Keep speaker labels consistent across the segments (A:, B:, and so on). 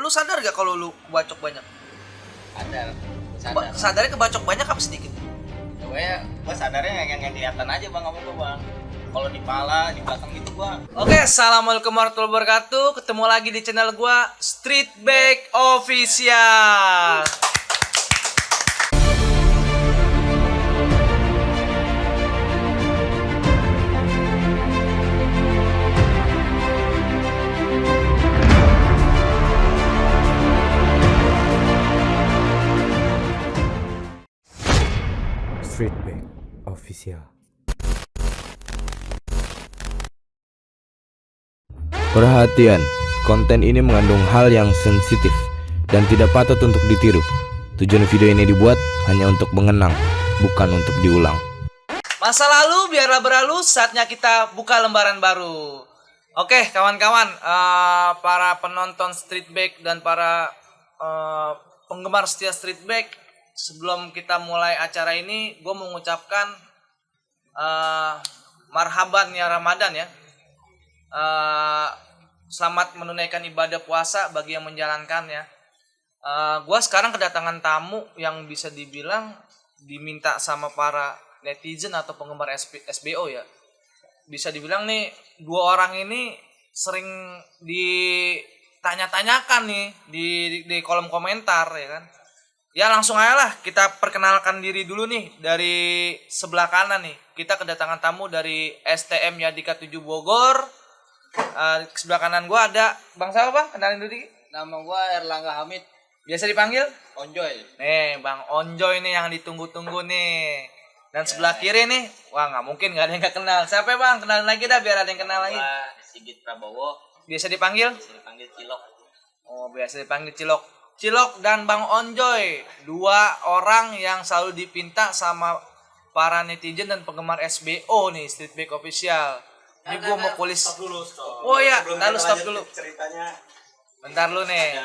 A: lu sadar gak kalau lu kebacok banyak?
B: Sadar.
A: Sadarnya kebacok banyak apa sedikit?
B: Gue sadarnya yang kelihatan aja bang, sama gue bang. Kalau di pala, di belakang gitu gua.
A: Oke, assalamualaikum warahmatullahi wabarakatuh. Ketemu lagi di channel gua Street Bag Official.
C: Street Bag Official. Perhatian, konten ini mengandung hal yang sensitif dan tidak patut untuk ditiru. Tujuan video ini dibuat hanya untuk mengenang, bukan untuk diulang.
A: Masa lalu biarlah berlalu, saatnya kita buka lembaran baru. Oke, kawan-kawan, para penonton Street Bag dan para penggemar setia Street Bag, sebelum kita mulai acara ini, gue mengucapkan marhaban ya Ramadan ya. Selamat menunaikan ibadah puasa bagi yang menjalankan ya. Gue sekarang kedatangan tamu yang bisa dibilang diminta sama para netizen atau penggemar SBO ya. Bisa dibilang nih, dua orang ini sering ditanya-tanyakan nih di kolom komentar ya kan. Ya langsung aja lah, kita perkenalkan diri dulu nih. Dari sebelah kanan nih, kita kedatangan tamu dari STM Yadika 7 Bogor. Sebelah kanan gua ada Bang siapa bang? Kenalin dulu dikit.
B: Nama gua Erlangga Hamid.
A: Biasa dipanggil?
B: Onjoy.
A: Nih Bang Onjoy nih yang ditunggu-tunggu nih. Dan sebelah kiri nih, wah nggak mungkin nggak ada yang nggak kenal. Siapa ya Bang? Kenalin lagi dah biar ada yang kenal lagi.
B: Sigit Prabowo.
A: Biasa dipanggil?
B: Cilok.
A: Oh biasa dipanggil Cilok. Cilok dan Bang Onjoy, dua orang yang selalu dipinta sama para netizen dan penggemar SBO nih, Street Bag Official. Ini gue mau kulis.
D: Stop dulu.
A: Oh iya, lalu stop dulu.
D: Ceritanya.
A: Bentar lu nih.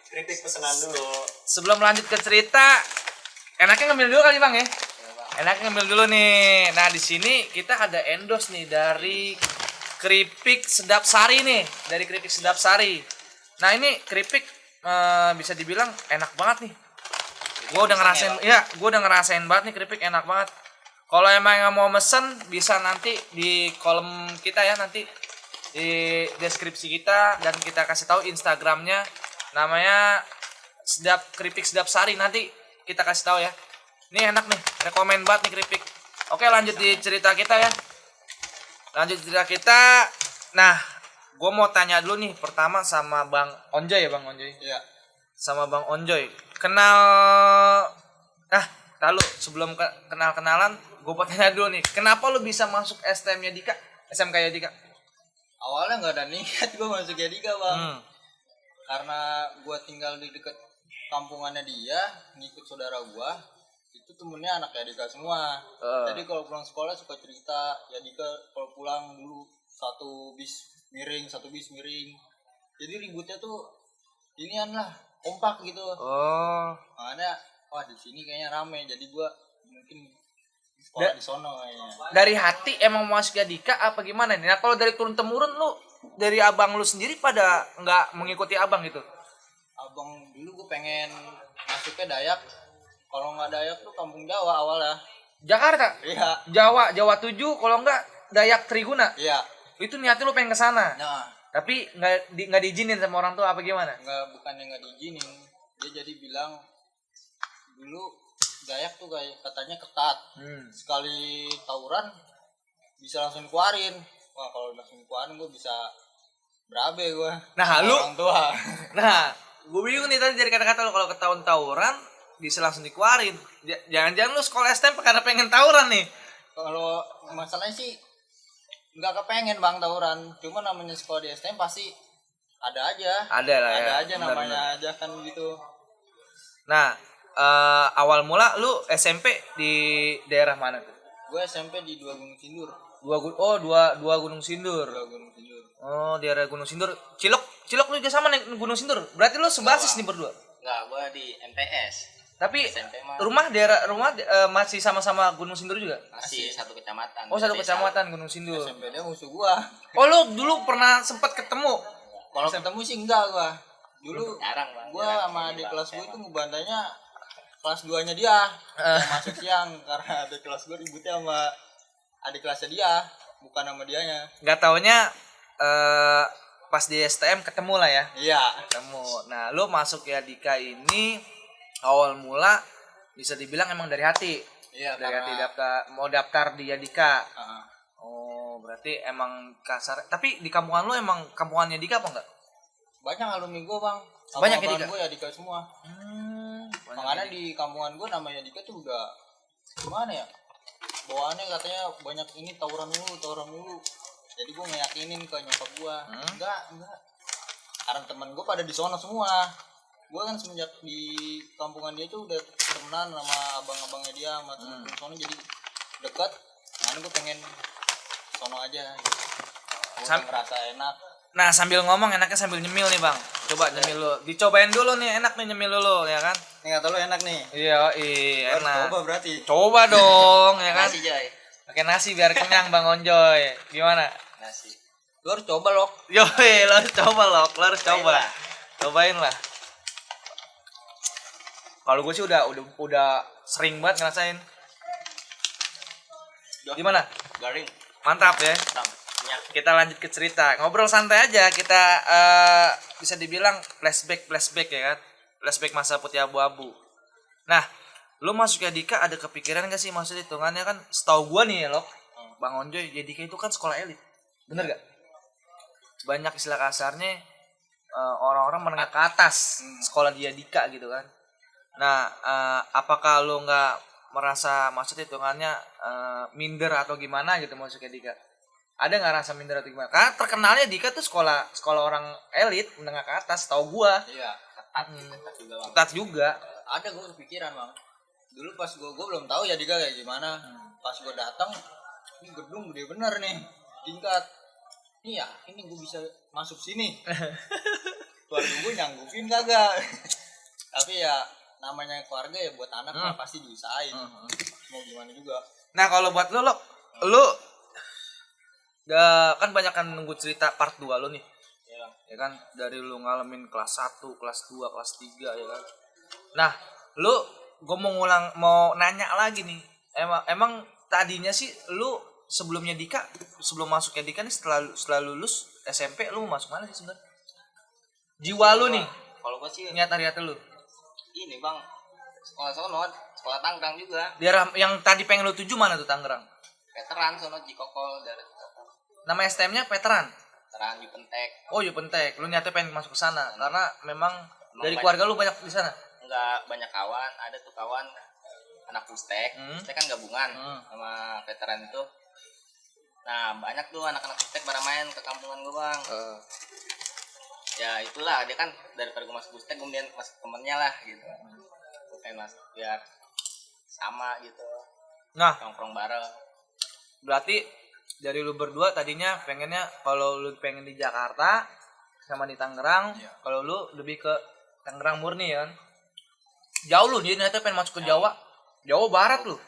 D: Kritik pesanan dulu.
A: Sebelum lanjut ke cerita, enaknya ngambil dulu kali Bang ya. Enaknya ngambil dulu nih. Nah di sini kita ada endorse nih dari Keripik Sedap Sari nih, dari Keripik Sedap Sari. Nah ini keripik bisa dibilang enak banget nih. Gue udah ngerasain, ya gue udah ngerasain banget nih keripik enak banget. Kalau emang yang mau mesen bisa nanti di kolom kita ya, nanti di deskripsi kita, dan kita kasih tahu Instagramnya, namanya Keripik Sedap Sari, nanti kita kasih tahu ya. Ini enak nih, rekomen banget nih keripik. Oke lanjut di cerita kita ya. Lanjut cerita kita. Nah, gue mau tanya dulu nih pertama sama Bang Onjoy ya Bang Onjoy.
B: Iya.
A: Sama Bang Onjoy. Kenal. Lalu sebelum kenal-kenalan, gue mau tanya dulu nih, kenapa lu bisa masuk STM Yadika, SMK Yadika?
B: Awalnya nggak ada niat gue masuk Yadika bang. Karena gue tinggal di dekat kampungannya dia, ngikut saudara gue. Itu temennya anak Yadika semua. Jadi kalau pulang sekolah suka cerita Yadika kalau pulang dulu satu bis miring. Jadi ributnya tuh inian lah, kompak gitu. Makanya di sini kayaknya rame. Jadi gua mungkin sekolah di sono kayaknya.
A: Dari hati emang mau masuk Yadika apa gimana nih? Nah kalau dari turun temurun lu, dari abang lu sendiri pada nggak mengikuti abang gitu?
B: Abang dulu gua pengen masuknya Dayak. Kalau nggak Dayak tuh kampung Jawa awalnya.
A: Jakarta?
B: Iya.
A: Jawa 7, kalau nggak Dayak Triguna?
B: Iya.
A: Itu niatnya lu pengen ke sana.
B: Nah,
A: Tapi nggak diizinin sama orang tua apa gimana?
B: bukannya nggak diizinin. Dia jadi bilang dulu Dayak tuh kayak katanya ketat. Sekali tawuran bisa langsung dikeluarin. Wah, kalau langsung dikeluarin gue bisa berabe gue.
A: Nah, lu
B: orang tua.
A: Nah, gue bingung nih tadi dari kata-kata lu, kalau ketahuan tawuran bisa langsung dikeluarin. Jangan-jangan lu sekolah STM karena pengen tawuran nih.
B: Kalau masalahnya sih nggak kepengen bang tawuran. Cuma namanya sekolah di STM pasti ada aja.
A: Ada lah ya.
B: Ada aja
A: Benar,
B: namanya aja kan gitu.
A: Nah, awal mula lu SMP di daerah mana tuh?
B: Gue SMP di Dua Gunung Sindur.
A: Dua Gunung Sindur.
B: Dua Gunung Sindur.
A: Oh, daerah Gunung Sindur. Cilok lu juga sama nih Gunung Sindur. Berarti lu sebasis nih berdua.
B: Enggak, gue di MTS.
A: Tapi
B: SMP mah
A: rumah masih sama-sama Gunung Sindur juga?
B: masih satu kecamatan.
A: Oh, satu kecamatan Gunung Sindur.
B: SMP dia musuh gua.
A: Oh, lu dulu pernah sempat ketemu?
B: Kalau ketemu sih enggak gua. Dulu
E: Jarang, Bang.
B: gua
E: Jarang
B: sama
E: ini,
B: adik
E: Bang,
B: kelas gue
E: emang.
B: itu ngebantainya kelas 2-nya dia yang masuk siang karena adik kelas gue ributnya sama adik kelasnya dia, bukan sama dianya.
A: Nggak taunya pas di STM ketemu lah ya.
B: Iya.
A: Ketemu. Nah, lu masuk ya Dika ini awal mula bisa dibilang emang dari hati.
B: Iya,
A: Dari hati
B: karena
A: mau daftar di Yadika.
B: Heeh.
A: Oh, berarti emang kasar. Tapi di kampungan lu emang kampungannya Dika apa enggak?
B: banyak alumni gue bang.
A: Banyak ya, Dika?
B: Gue ya Dika semua.
A: Banyak
B: Makanya
A: ya, Dika.
B: di kampungan gue namanya Dika tuh udah gimana ya? Bawaannya katanya banyak ini tawuran mulu. Jadi gue ngeyakinin ke nyokap gue, enggak. Karena teman gue pada di sono semua. Gue kan semenjak di kampungan dia tuh udah temenan sama abang-abangnya dia sama temen-temen sono jadi deket. Makanya gue pengen sono aja. Gue ngerasa enak.
A: Nah, sambil ngomong enaknya sambil nyemil nih, Bang. Coba nyemil lu. Dicobain dulu nih, enak nih nyemil dulu ya kan?
B: Ini kata lu enak nih.
A: Iya,
B: Harus
A: enak.
B: coba berarti.
A: Coba dong, ya kan?
E: Nasi, Joy.
A: Pakai nasi biar kenyang, Bang Onjoy. Gimana?
E: Nasi.
B: Lu harus coba loh.
A: Yoi, lo harus coba loh, lo harus coba.
E: lah.
A: Cobain lah. Kalau gue sih udah sering banget ngerasain. Gimana?
E: Garing.
A: Mantap ya.
E: Minyak.
A: Kita lanjut ke cerita. Ngobrol santai aja. Kita bisa dibilang flashback ya kan. Flashback masa putih abu-abu. Nah, lu masuk ya Dika ada kepikiran gak sih maksudnya hitungannya kan setahu gua nih ya lo, Bang Onjoy, ya Dika itu kan sekolah elit. Bener gak? Banyak istilah kasarnya orang-orang menengah ke atas sekolah dia Dika gitu kan. Nah, apakah lu nggak merasa maksudnya hitungannya minder atau gimana gitu maksudnya Dika? Ada nggak rasa minder atau gimana? Karena terkenalnya Dika tuh sekolah orang elit menengah ke atas, tahu gua.
B: Iya.
E: Ketat juga, Bang.
A: Ketat juga.
B: Ada gue kepikiran bang. Dulu pas gue belum tahu ya Dika kayak gimana. Pas gue datang, ini gedung gede bener nih, tingkat. Ini ya, ini gue bisa masuk sini. Keluarga gue nyanggupin kagak. Tapi ya namanya keluarga ya buat anak mah pasti diusahain. Mau gimana juga.
A: Nah, kalau buat lu kan banyak kan nunggu cerita part 2 lu nih. Ya kan dari lu ngalamin kelas 1, kelas 2, kelas 3 ya kan. Nah, gue mau nanya lagi nih. Emang tadinya sih lu sebelumnya Dika, sebelum masuknya Dika nih setelah lulus SMP lu mau masuk mana sih sebenarnya? Jiwa lu nih,
E: Kalau gua sih
A: niat hati lu.
E: ini, Bang. Sekolah sono, sekolah Tangerang juga.
A: Daerah yang tadi pengen lu tuju mana tuh Tangerang?
E: Veteran sono Cikokol dari
A: Nama STM-nya Veteran.
E: Veteran Jupentek.
A: Oh, Yupentek. Lu niatnya pengen masuk ke sana karena memang dari
E: banyak.
A: keluarga lu banyak di sana.
E: Enggak banyak kawan, ada tuh kawan anak Pustek. Pustek kan gabungan sama veteran itu. Nah, banyak tuh anak-anak Pustek pada main ke kampungan gua, Bang. Ya itulah, dia kan daripada gue masuk Pustek kemudian masuk temennya lah gitu. Gue pengen masuk biar sama gitu,
A: Nah,
E: nongkrong bareng.
A: berarti dari lu berdua tadinya pengennya kalau lu pengen di Jakarta sama di Tangerang, kalau lu lebih ke Tangerang murni ya kan. Jauh lu dia ternyata pengen masuk ke Jawa. Jawa Barat lu.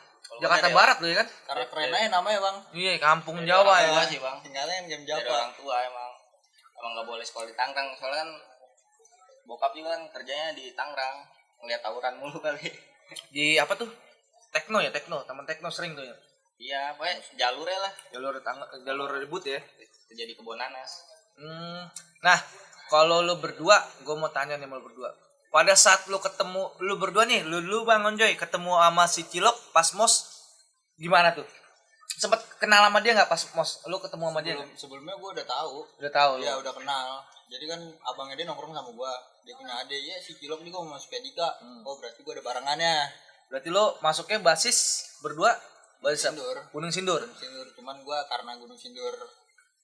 A: Jakarta Barat lu ya kan.
B: Karena keren aja namanya bang.
A: Iya, kampung Jawa ya.
E: Tua
A: Kan?
E: sih, Bang.
B: Tinggalnya game
E: Dari
B: Jawa.
E: orang tua emang nggak boleh sekolah di Tangerang, soalnya kan bokap juga kan kerjanya di Tangerang, ngeliat tawuran mulu kali.
A: Di apa tuh? Tekno ya, teman Tekno sering tuh ya.
E: Iya, pokoknya jalurnya lah.
A: Jalur ribut ya.
E: Jadi kebun nanas.
A: Nah, kalau lu berdua, gue mau tanya nih sama lu berdua. Pada saat lu ketemu, lu berdua nih, lu Bang Onjoy ketemu sama si Cilok pas mos, gimana tuh? Sempet kenal sama dia nggak pas mos? Lu ketemu sama dia?
B: Sebelumnya gue udah tahu.
A: Udah tahu lu?
B: Iya udah kenal. Jadi kan abangnya dia nongkrong sama gue. Dia punya adik, ya si Cilok nih gue mau masuk Dika. Oh berarti gue ada barengannya.
A: Berarti lu masuknya basis berdua? Basis
B: Sindur.
A: Gunung Sindur?
B: Sindur. Cuman gue karena Gunung Sindur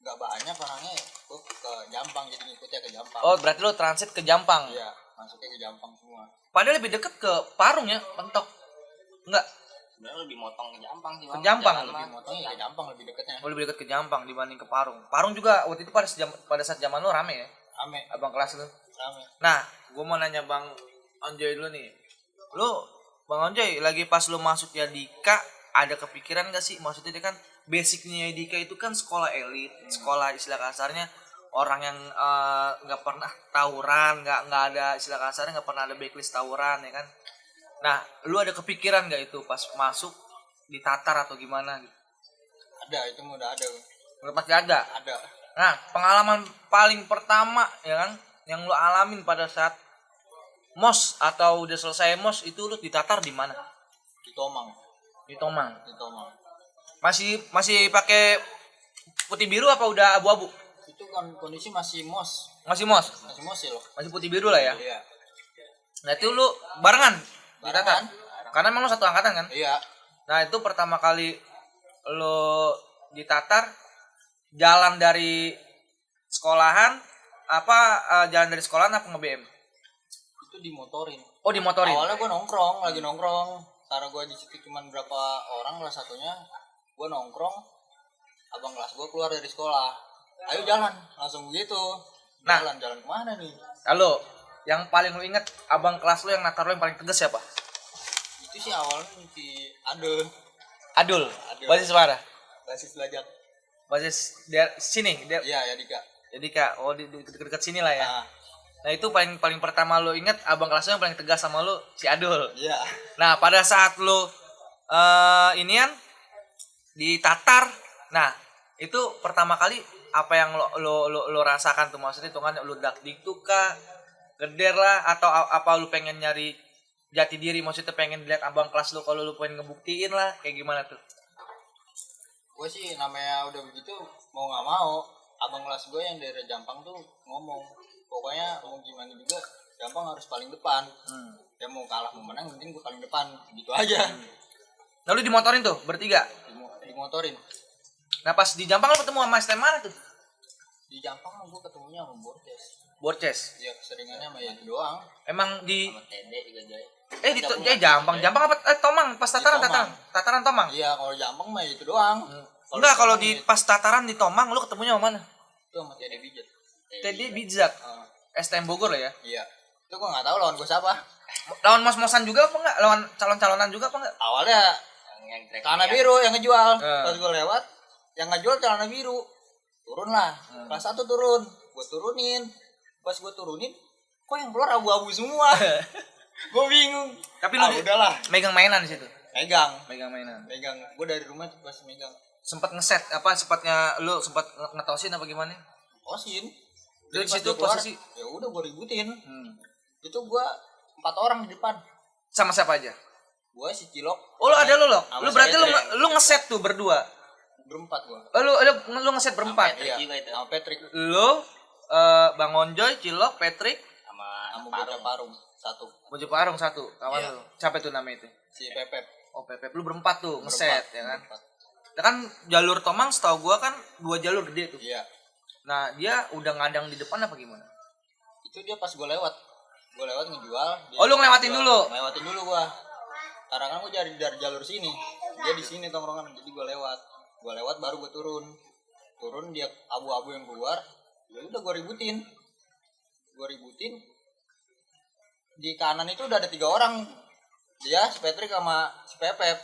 B: nggak banyak orangnya, gue ke Jampang jadi ngikutnya ke Jampang.
A: Oh, berarti lu transit ke Jampang?
B: Iya, masuknya ke Jampang semua.
A: Padahal lebih deket ke Parung ya, Mentok? Enggak?
E: Sebenarnya lebih motong ke Jampang sih, Bang.
A: Ke Jampang
E: Jalan
B: Lebih
E: mah.
B: motongnya ke Jampang lebih deketnya.
A: Oh, lebih deket ke Jampang dibanding ke Parung. Parung juga waktu itu pada saat zaman lu rame ya?
B: Rame,
A: Abang kelas lu.
B: rame.
A: Nah, gue mau nanya Bang Onjoy dulu nih. Lu, Bang Onjoy, lagi pas lu masuk ya Dika, ada kepikiran gak sih? Maksudnya dia kan basicnya Dika itu kan sekolah elit, sekolah istilah kasarnya orang yang nggak pernah tawuran, nggak ada istilah kasarnya, nggak pernah ada backlist tawuran ya kan. Nah, lu ada kepikiran nggak itu pas masuk ditatar atau gimana gitu?
B: Ada, itu mah udah ada.
A: Udah pasti ada.
B: Ada
A: Nah, pengalaman paling pertama ya kan yang lu alamin pada saat mos atau udah selesai mos itu lu ditatar di mana?
B: di Tomang.
A: Di Tomang.
B: Di Tomang.
A: Masih pakai putih biru apa udah abu-abu?
B: Itu kan kondisi masih mos.
A: Masih mos.
B: Masih mos ya loh.
A: Masih putih biru lah ya.
B: Iya.
A: Nah, itu lu barengan ditatar.
B: Barengan.
A: Karena emang lu satu angkatan kan?
B: Iya.
A: Nah, itu pertama kali lu ditatar jalan dari sekolahan apa jalan dari sekolahan apa nge-BM?
B: Itu dimotorin.
A: Oh, dimotorin.
B: Awalnya gue nongkrong, lagi nongkrong. Karena gue di situ cuma berapa orang, kelas satunya. Gue nongkrong, abang kelas gue keluar dari sekolah. Ayo jalan, langsung begitu.
A: Nah.
B: Jalan kemana nih?
A: Halo, yang paling lu inget abang kelas lu yang natar lu yang paling tegas siapa?
B: Itu sih awalnya si Adul.
A: Adul.
B: Adul.
A: Basis mana?
B: Basis belajar.
A: Basis sini,
B: Iya ya Dika.
A: jadi kak, oh di dekat sini lah ya.
B: Nah,
A: Nah, itu paling pertama lu inget abang kelas lu yang paling tegas sama lu si Adul.
B: iya.
A: Nah, pada saat lu inian ditatar, nah itu pertama kali apa yang lo rasakan tuh, maksudnya itu kan lu dakdikduk kah, geder lah, atau apa lu pengen nyari jati diri, maksudnya pengen lihat abang kelas lu kalau lu pengen ngebuktiin lah, kayak gimana tuh?
B: Gue sih namanya udah begitu mau nggak mau, abang kelas gue yang dari Jampang tuh ngomong, pokoknya mau gimana juga Jampang harus paling depan. Ya mau kalah mau menang penting gue paling depan, gitu aja.
A: Lalu dimotorin tuh bertiga.
B: Dimotorin.
A: Nah, pas di Jampang lu ketemu sama STM mana tuh?
B: Di Jampang gue ketemunya sama Borces.
A: Borces.
B: Ya keseringannya sama itu doang.
A: Emang di
E: sama TD juga Joy.
A: Jampang apa Tomang pas tataran
B: Tomang.
A: tataran Tomang.
B: Iya kalau Jampang mah itu doang.
A: Enggak, kalau
B: Tomang
A: di
B: itu-
A: pas tataran di Tomang lu ketemunya sama mana?
B: itu sama TD Bijat.
A: Teddy Bijak.
B: Ah,
A: STM Bogor lah ya.
B: iya. Itu gue nggak tahu lawan gue siapa.
A: Lawan mos-mosan juga apa enggak? Lawan calon-calonan juga apa enggak?
B: Awalnya
E: yang track
B: celana
E: ya.
B: biru yang ngejual.
A: Eh.
B: Pas gue lewat, yang ngejual celana biru. Turun lah. Kelas 1 turun. Gue turunin. Pas gue turunin, kok yang keluar abu-abu semua. Gue bingung.
A: Tapi lu
B: udahlah.
A: megang mainan di situ.
B: Megang.
A: Megang mainan.
B: Megang. Gue dari rumah tuh pas megang.
A: Sempat ngeset apa sempatnya lu sempat ngetosin apa gimana?
B: Kosin.
A: Lu di
B: Jadi pas
A: situ
B: dia keluar,
A: posisi
B: ya udah gue ributin. Itu gue 4 orang di depan.
A: sama siapa aja?
B: Gue si Cilok.
A: Oh, lu ada lu loh.
B: Sama
A: Lu
B: si
A: berarti
B: Patrick.
A: lu ngeset tuh berdua.
B: Berempat gue.
A: Oh, lu ngeset berempat.
E: Patrick juga itu.
B: Sama Patrick.
A: Lu Bang Onjoy, Cilok, Patrick,
E: Sama
B: Sama
E: Parung.
B: bocah Parung. 1.
A: Bojo Parung satu kawan
B: Iya.
A: lu. Siapa itu namanya itu?
B: Si Pepep.
A: Oh, Pepep. Lu berempat tuh ngeset
B: Berempat.
A: ya kan.
B: Berempat.
A: Ya kan jalur Tomang setahu gua kan 2 jalur gede tuh.
B: Iya.
A: Nah, dia udah ngadang di depan apa gimana?
B: Itu dia pas gue lewat. Gue lewat ngejual. dia
A: Oh, lu ngelewatin
B: ngejual.
A: dulu?
B: Ngelewatin dulu gue. Karena kan gue dari jalur sini. Dia di sini tongkrongan. Jadi gue lewat. Gue lewat baru gue turun. Turun dia abu-abu yang keluar. Ya udah gue ributin. Di kanan itu udah ada 3 orang. Dia, si Patrick sama si Pepep.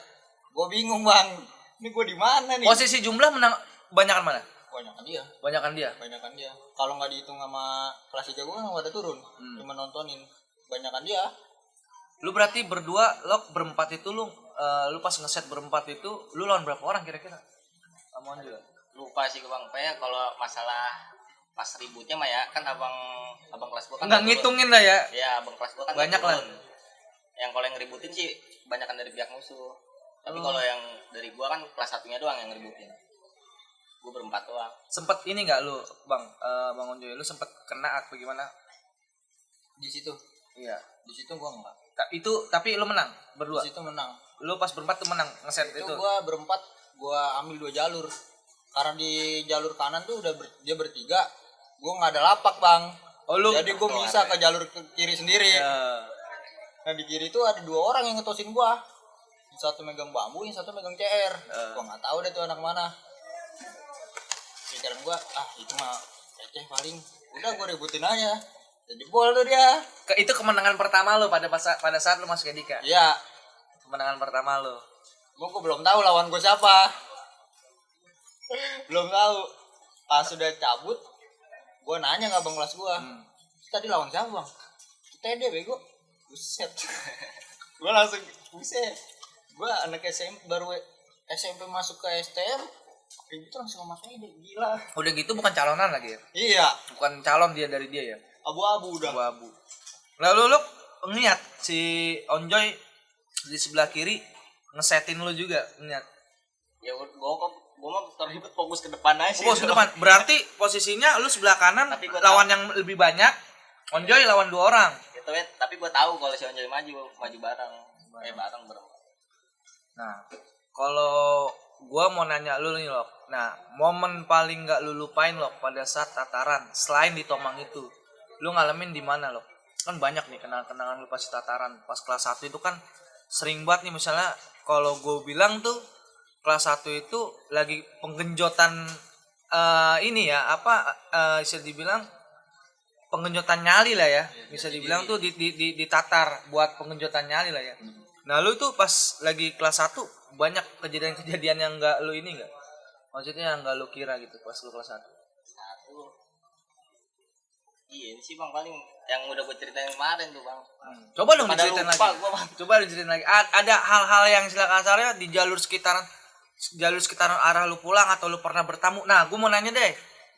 B: Gue bingung bang. Ini gue di mana nih?
A: Posisi jumlah menang banyakan mana?
B: Banyakan dia.
A: Banyakan dia.
B: Banyakan dia. Kalau nggak dihitung sama kelas 3 gue kan nggak ada turun. Cuma nontonin. Banyakan dia.
A: Lu berarti berdua, lo berempat itu lu pas ngeset berempat itu lu lawan berapa orang kira-kira? Sama Onjoy.
E: Lupa sih Bang. Kayaknya kalau masalah pas ributnya mah ya kan abang kelas gua kan
A: Enggak
E: turun.
A: ngitungin lah ya.
E: Ya abang kelas gua kan
A: Banyak lah.
E: turun. Yang kalau yang ngeributin sih banyakan dari pihak musuh. Tapi kalau yang dari gua kan kelas satunya doang yang ngeributin. Gua berempat doang.
A: Sempet ini enggak lu, Bang Onjoy, lu sempet kena apa gimana?
B: Di situ.
A: Iya.
B: Di situ gue nggak.
A: Tapi lu menang berdua.
B: Di situ menang.
A: Lu pas berempat tuh menang ngeset
B: Itu
A: itu.
B: gue berempat. Gue ambil 2 jalur. Karena di jalur kanan tuh udah dia bertiga. Gue nggak ada lapak bang.
A: Oh, lu.
B: Jadi gue bisa ke jalur ke kiri sendiri.
A: Ya.
B: Nah di kiri tuh ada 2 orang yang ngetosin gue. Yang satu megang bambu, yang satu megang CR. Gue nggak tahu deh tuh anak mana. Pikiran gue, itu mah receh paling. Udah gue ributin aja. Jadi bol tuh dia.
A: Itu kemenangan pertama lu pada saat lu masuk Edika.
B: Iya.
A: Kemenangan pertama lu.
B: Gue belum tahu lawan gue siapa. Belum tahu. Pas sudah cabut, gue Gue nanya ke abang kelas gue, tadi lawan siapa bang? TD bego. Buset. Gue langsung buset. Gue anak SMP baru SMP masuk ke STM, itu langsung sama TD, gila.
A: Udah gitu bukan calonan lagi ya?
B: Iya,
A: Bukan calon dia dari dia ya?
B: abu-abu udah.
A: Abu-abu. Lalu lu ngeliat si Onjoy di sebelah kiri ngesetin lu juga, ngeliat.
E: Ya gue mah terlibat fokus ke depan aja.
A: Oh, ke depan. Berarti posisinya lu sebelah kanan
E: Tapi gua
A: lawan yang lebih banyak. Onjoy lawan 2 orang.
E: Gitu ya, tapi gue tahu kalau si Onjoy maju bareng. Bareng berempat.
A: Nah, kalau gua mau nanya lu nih, Lok. Nah, momen paling nggak lu lupain, Lok, pada saat tataran selain di Tomang itu. Lu ngalamin di mana, Lok? Kan banyak nih kenangan-kenangan lu pas tataran. Pas kelas 1 itu kan sering banget nih, misalnya kalau gue bilang tuh kelas 1 itu lagi penggenjotan ini ya, bisa dibilang penggenjotan nyali lah ya. Bisa dibilang tuh di tatar buat penggenjotan nyali lah ya. Nah, lu tuh pas lagi kelas 1 banyak kejadian-kejadian yang enggak lu ini enggak? Maksudnya yang enggak lu kira gitu pas lu kelas 1.
E: Iya ini sih bang, paling yang udah gue ceritain kemarin tuh bang.
A: Coba dong
E: Pada
A: diceritain
E: lupa
A: lagi.
E: gua, Bang.
A: Coba diceritain lagi. Ada hal-hal yang istilah kasarnya di jalur sekitaran arah lu pulang atau lu pernah bertamu. Nah, gue mau nanya deh.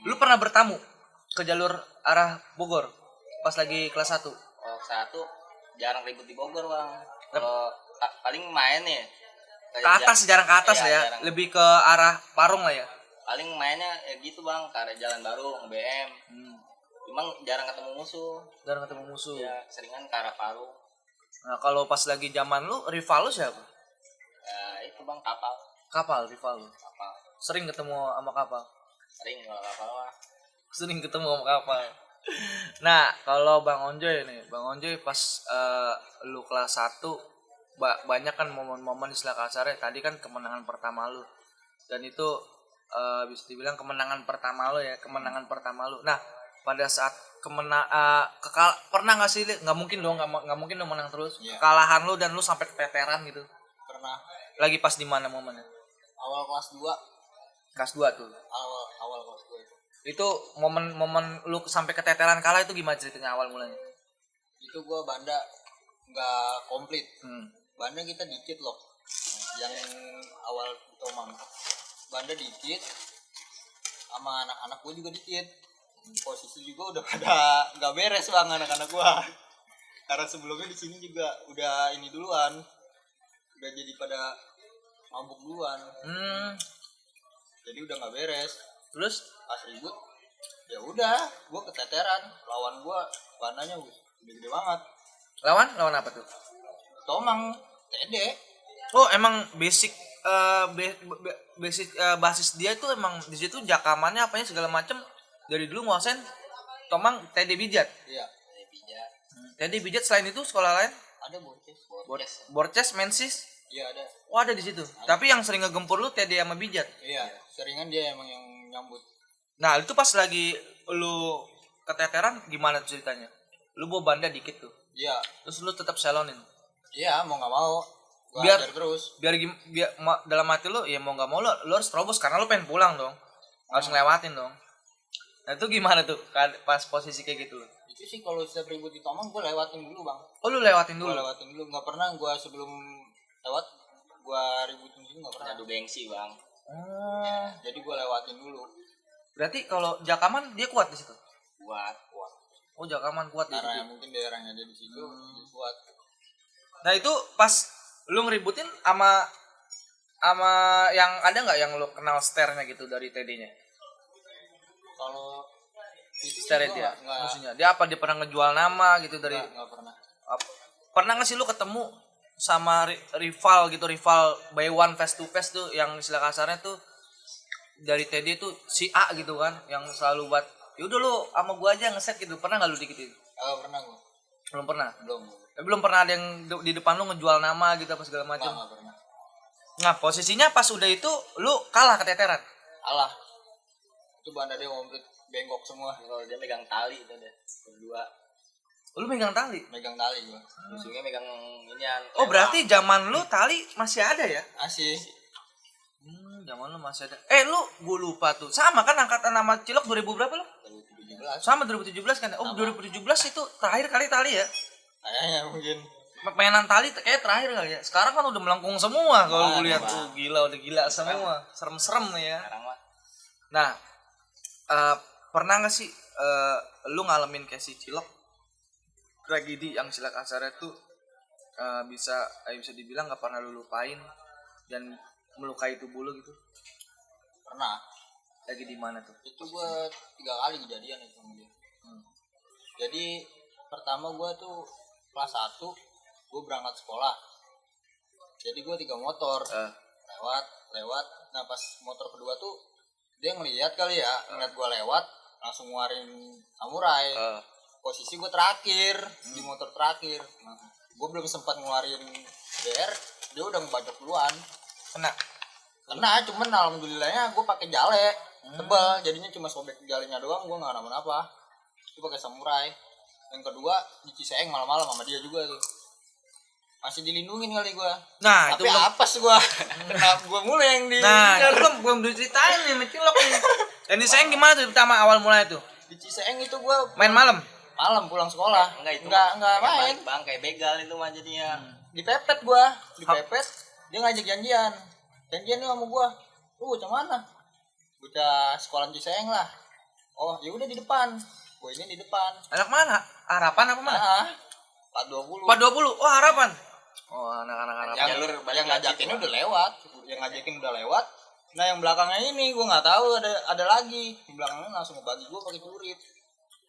A: Lu pernah bertamu ke jalur arah Bogor pas lagi kelas 1?
E: Kalau satu jarang ribut di Bogor bang. Kalau paling main nih
A: Ke atas, jarang ke atas
E: Iya,
A: lah ya.
E: jarang.
A: Lebih ke arah Parung lah ya.
E: Paling mainnya ya gitu bang, ke arah Jalan Baru, nge-BM. Cuman jarang ketemu musuh.
A: Jarang ketemu musuh.
E: Ya seringan ke arah Parung.
A: Nah, kalau pas lagi zaman lu, rival lu siapa?
E: Ya itu bang, kapal.
A: Kapal, rival lu.
E: Kapal.
A: Sering ketemu sama kapal.
E: Sering kalau kapal mah.
A: Sering ketemu sama kapal. Nah, kalau Bang Onjoy nih, Bang Onjoy pas lu kelas 1 banyak kan momen-momen istilah kasarnya. Tadi kan kemenangan pertama lu. Dan itu bisa dibilang kemenangan pertama lu ya, kemenangan pertama lu. Nah, pada saat pernah nggak sih, nggak mungkin dong, nggak mungkin dong menang terus.
B: Iya.
A: Kekalahan lu dan lu sampai keteteran gitu.
B: Pernah
A: Lagi pas di mana momennya?
B: awal kelas 2,
A: Kelas 2 tuh.
B: awal kelas 2 itu.
A: Itu momen lu sampai keteteran kalah itu gimana ceritanya awal mulanya?
B: Itu gua banda nggak komplit.
A: Hmm.
B: Banda kita dikit loh. Yang awal Tomang. Banda dikit. Sama anak-anak gua juga dikit. Posisi juga udah pada nggak beres bang anak-anak gua. Karena sebelumnya di sini juga udah ini duluan. Udah jadi pada mabuk duluan. Jadi udah nggak beres.
A: Terus
B: Pas ribut ya udah gua keteteran, lawan gua bandanya gede-gede banget.
A: lawan apa tuh?
B: Tomang TD.
A: Oh, emang basic basis dia tuh emang di situ jakamannya apanya segala macem dari dulu nguasain Tomang TD Bijat.
B: Iya,
E: Ada pijat.
A: TD Bijat selain itu sekolah lain?
B: ada Borces.
A: Borces, Mensis.
B: Iya ada.
A: Oh, ada di situ. Tapi yang sering ngegempur lu TD sama Bijat.
B: Iya, seringan dia emang yang nyambut.
A: Nah, itu pas lagi lu keteteran gimana tuh ceritanya? Lu bawa banda dikit tuh.
B: Iya,
A: Terus lu tetap selonin.
B: iya mau nggak mau gua
A: Biar-
B: ajar terus.
A: Biar dalam hati lu ya mau nggak mau lu harus terobos karena lu pengen pulang dong. Harus ngelewatin dong. Nah, itu gimana tuh pas posisi kayak gitu?
B: Itu sih kalau setiap ribut di Tomang gua lewatin dulu bang.
A: Oh, lu lewatin dulu.
B: Gua lewatin dulu, nggak pernah gua sebelum lewat gua ributin dulu nggak pernah.
E: Adu gengsi bang.
A: Oh,
B: Jadi gua lewatin dulu.
A: berarti kalau Jakaman dia kuat di situ.
E: Kuat.
A: Oh, Jakaman kuat di
B: Karena
A: situ.
B: mungkin daerahnya ada di situ, dia kuat.
A: Nah, itu pas lu ngeributin sama yang ada nggak yang lu kenal sternya gitu dari TD-nya?
B: Kalau itu sih
A: Sternya
B: gua
A: dia,
B: nggak
A: maksudnya dia apa dia pernah ngejual nama gitu dari
B: nggak pernah.
A: pernah nggak sih lu ketemu sama rival gitu, rival by one face to face tuh yang istilah kasarnya tuh dari TD tuh si A gitu kan yang selalu buat yaudah lu sama gua aja ngeset gitu, pernah nggak lu dikitin?
B: Nggak pernah gua.
A: Belum pernah.
B: Belum.
A: Belum pernah ada yang di depan lu ngejual nama gitu apa segala macam.
B: Nggak pernah.
A: Nah, posisinya pas udah itu lu kalah keteteran.
B: Alah. Itu banda dia komplit bengkok semua.
E: Kalau dia megang tali itu deh berdua.
A: Lu megang tali.
B: Megang tali gua.
E: Musuhnya megang inian.
A: Oh, berarti zaman lu tali masih ada ya?
B: Asih.
A: Zaman lu masih ada. Lu gue lupa tuh. Sama kan angkatan nama Cilok 2000 berapa lu?
E: 2017
B: 2017
A: Sama 2017 kan? Oh, 2017 itu terakhir kali tali ya?
B: kayaknya mungkin.
A: Mainan tali kayak terakhir kali ya. Sekarang kan udah melengkung semua kalau gue lihat.
B: Bang.
A: Gila, udah gila semua. Serem-serem nih ya.
E: Sekarang mah
A: Nah, pernah nggak sih lu ngalamin kayak si Cilok tragedi yang Sila Kasarnya tuh bisa dibilang nggak pernah lu lupain dan melukai tubuh lu gitu?
B: Pernah.
A: Lagi di mana tuh?
B: Itu gua 3 kali kejadian itu sama dia. Jadi pertama gua tuh kelas 1 gua berangkat sekolah. Jadi gua 3 motor. Lewat. Nah, pas motor kedua tuh dia ngelihat kali ya, ngeliat gua lewat, langsung ngeluarin samurai. Posisi gua terakhir di motor terakhir. Nah, gua belum sempat ngeluarin BR, dia udah ngebajak duluan. Kena, cuman alhamdulillahnya gue pakai jale tebal, jadinya cuma sobek jalenya doang, gue nggak kenapa-napa. Itu pakai samurai. Yang kedua di Ciseeng malam-malam sama dia juga tuh, masih dilindungin kali gue.
A: Nah,
B: Tapi
A: itu belum.
B: apes gue, kenapa gue mulai yang di
A: Nah, itu belum diceritain nih sama Cilok nih. Dan di Seng gimana tuh pertama awal mulai tuh?
B: di Ciseeng itu gue
A: Main malam.
B: pulang sekolah.
E: enggak itu
B: enggak
E: kayak
B: main.
E: balik, Bang, kayak begal itu mah jadinya.
B: Dipepet gue, dia ngajak janjian nih sama gue. Lu bocah mana? Bocah sekolah Ciseeng lah. Oh, ya udah di depan. Gue ini di depan.
A: Anak mana? Harapan apa mana?
B: 420.
A: 420. Oh, Harapan. Oh, anak-anak Harapan.
B: Yang
E: Jalur balik
B: yang
E: lagi
B: ngajakin
E: tuh.
B: udah lewat. Yang ngajakin udah lewat. Nah, yang belakangnya ini gue nggak tahu ada lagi. Di belakangnya langsung ngebagi gue pakai celurit.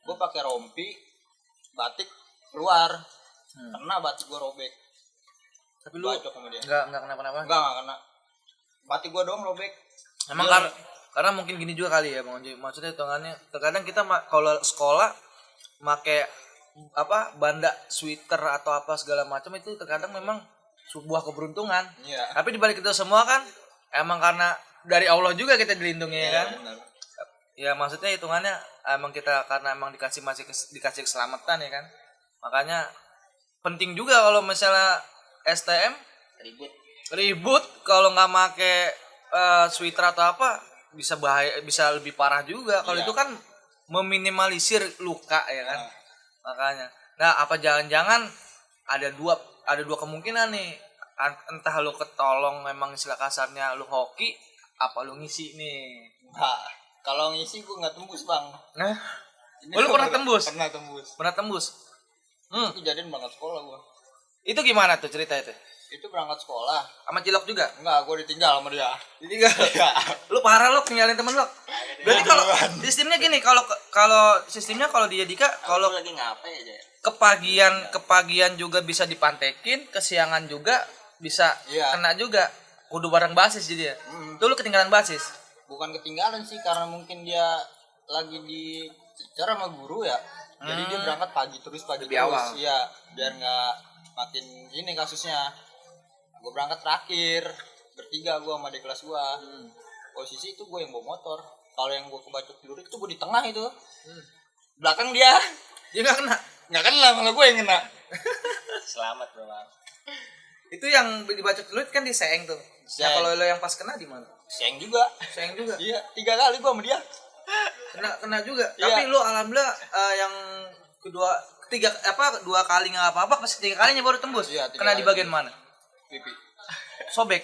B: Gue pakai rompi, batik keluar. Kena batik gue robek.
A: Tapi lu
B: Bacok sama dia.
A: enggak kenapa-napa.
B: Enggak kena. Batik gue doang robek.
A: Emang karena mungkin gini juga kali ya Bang Oji. Maksudnya hitungannya terkadang kita kalau sekolah make banda sweater atau apa segala macam itu terkadang memang sebuah keberuntungan.
B: Iya.
A: Tapi dibalik itu semua kan emang karena dari Allah juga kita dilindungi ya kan.
B: Benar.
A: Ya maksudnya hitungannya emang kita karena emang dikasih keselamatan ya kan. Makanya penting juga kalau misalnya STM ribut kalau nggak make sweater atau apa bisa bahaya, bisa lebih parah juga. Kalau
B: Iya.
A: itu kan meminimalisir luka ya kan. Makanya. Nah, apa jangan-jangan ada dua kemungkinan nih. Entah lu ketolong memang istilah kasarnya lu hoki, apa lu ngisi nih.
B: Nah, kalau ngisi gue nggak tembus bang.
A: Nah,
B: Ini
A: oh, lu
B: gua
A: pernah tembus?
B: Pernah tembus.
A: Pernah tembus.
B: Itu kejadian berangkat sekolah gue.
A: Itu gimana tuh cerita itu?
B: Itu berangkat sekolah.
A: Sama Cilok juga?
B: Enggak, gue ditinggal sama dia.
A: Ditinggal.
B: Iya.
A: Lu parah lu tinggalin temen lu. Berarti kalau sistemnya gini, kalau sistemnya kalau di Yadika kalau
E: Lu lagi ngapain aja?
A: kepagian juga bisa dipantekin, kesiangan juga bisa
B: Iya.
A: kena juga. Kudu bareng basis jadi ya. Tuh lu ketinggalan basis.
B: Bukan ketinggalan sih, karena mungkin dia lagi dicecer sama guru ya. Jadi dia berangkat pagi terus.
A: Lebih awal.
B: Iya, biar nggak makin ini kasusnya. Gue berangkat terakhir, bertiga gue sama di kelas gue. Posisi itu gue yang bawa motor. Kalau yang gue kebacok celurit itu gue di tengah itu. Belakang dia.
A: Dia nggak kena.
B: Nggak kena, malah gue yang kena.
E: Selamat, Bang.
A: Itu yang dibacok dulu kan di Seeng tuh. Nah,
B: Seeng.
A: kalau lo yang pas kena di mana?
B: Siang juga.
A: Seeng juga.
B: Iya, 3 kali gue sama dia.
A: Kena juga.
B: Iya.
A: Tapi lu alhamdulillah yang dua kali nggak apa-apa, pas 3 kalinya baru tembus.
B: Iya, 3
A: Kena di
B: kali.
A: bagian mana?
B: Pipi.
A: Sobek.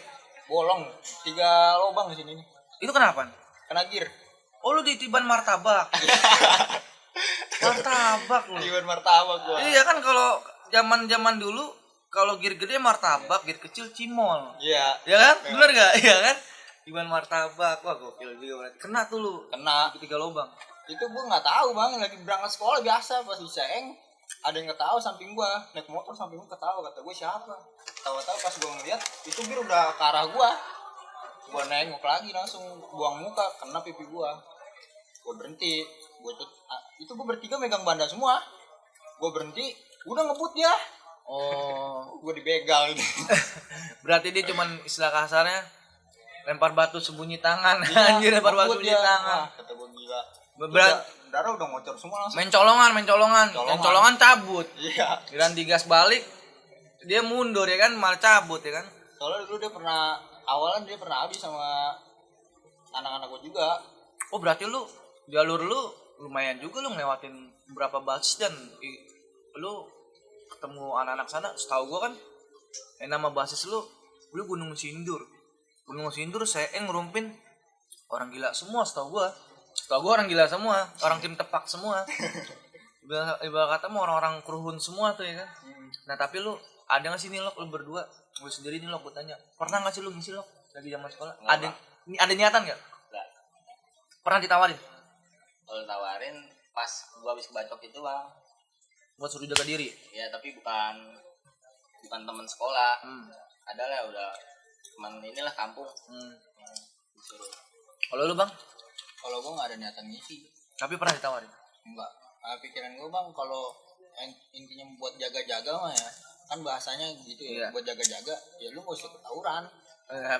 B: Bolong. 3 lubang di sini nih.
A: Itu kenapa?
B: Kena gear.
A: Oh lu ditiban martabak. Martabak lu.
B: Iwan martabak gue.
A: Iya kan kalau zaman dulu kalau gear gede martabak, gear kecil cimol.
B: Iya.
A: Ya kan? Bener gak? Iya kan? Tiban martabak. Wah gokil juga berarti. Kena tuh lu.
B: Kena.
A: 3 lubang.
B: Itu gue nggak tahu bang, lagi berangkat sekolah biasa pas di Seeng ada yang ketawa samping gue, naik motor samping gue ketawa, kata gue siapa? Tahu-tahu pas gue ngeliat itu bir udah ke arah gue nengok lagi langsung buang muka, kena pipi gue berhenti, itu gue bertiga megang banda semua, gue berhenti, udah ngebut dia,
A: Oh.
B: gue dibegal gitu.
A: Berarti dia cuman istilah kasarnya lempar batu sembunyi tangan.
B: Iya,
A: Anjir lempar batu
B: ngebut
A: sembunyi
B: dia.
A: tangan.
B: Wah, kata gue gila. Darah udah ngocor semua langsung.
A: Main colongan. Yang colongan cabut.
B: Iya.
A: Giliran digas balik dia mundur ya kan, malah cabut ya kan.
B: Soalnya dulu dia awalnya dia pernah habis sama anak-anak gue juga.
A: Oh berarti lu jalur lu lumayan juga lu ngelewatin beberapa basis dan lu ketemu anak-anak sana. Setahu gua kan nama basis lu Gunung Sindur. Gunung Sindur saya ngerumpin orang gila semua setahu gua orang gila semua, orang tim tepak semua. Ibarat kata mau orang-orang keruhun semua tuh ya kan. Nah tapi lu ada nggak sih nih lu berdua, lu sendiri nih gue tanya, pernah nggak sih lu ngisi lagi zaman sekolah?
E: Nggak,
A: Ada niatan nggak?
E: Enggak.
A: Pernah ditawarin?
E: Kalau tawarin pas gua habis kebacok itu bang.
A: Buat suruh jaga diri?
E: Ya tapi bukan teman sekolah. Ada lah udah teman inilah kampung. Disuruh.
A: Kalau lu bang?
B: Kalau gue nggak ada niatan ngisi.
A: Tapi pernah ditawarin?
B: Enggak. Pikiran gue bang, kalau intinya buat jaga-jaga mah ya, kan bahasanya gitu ya.
A: Iya.
B: Buat jaga-jaga ya lu gak usah ketawuran.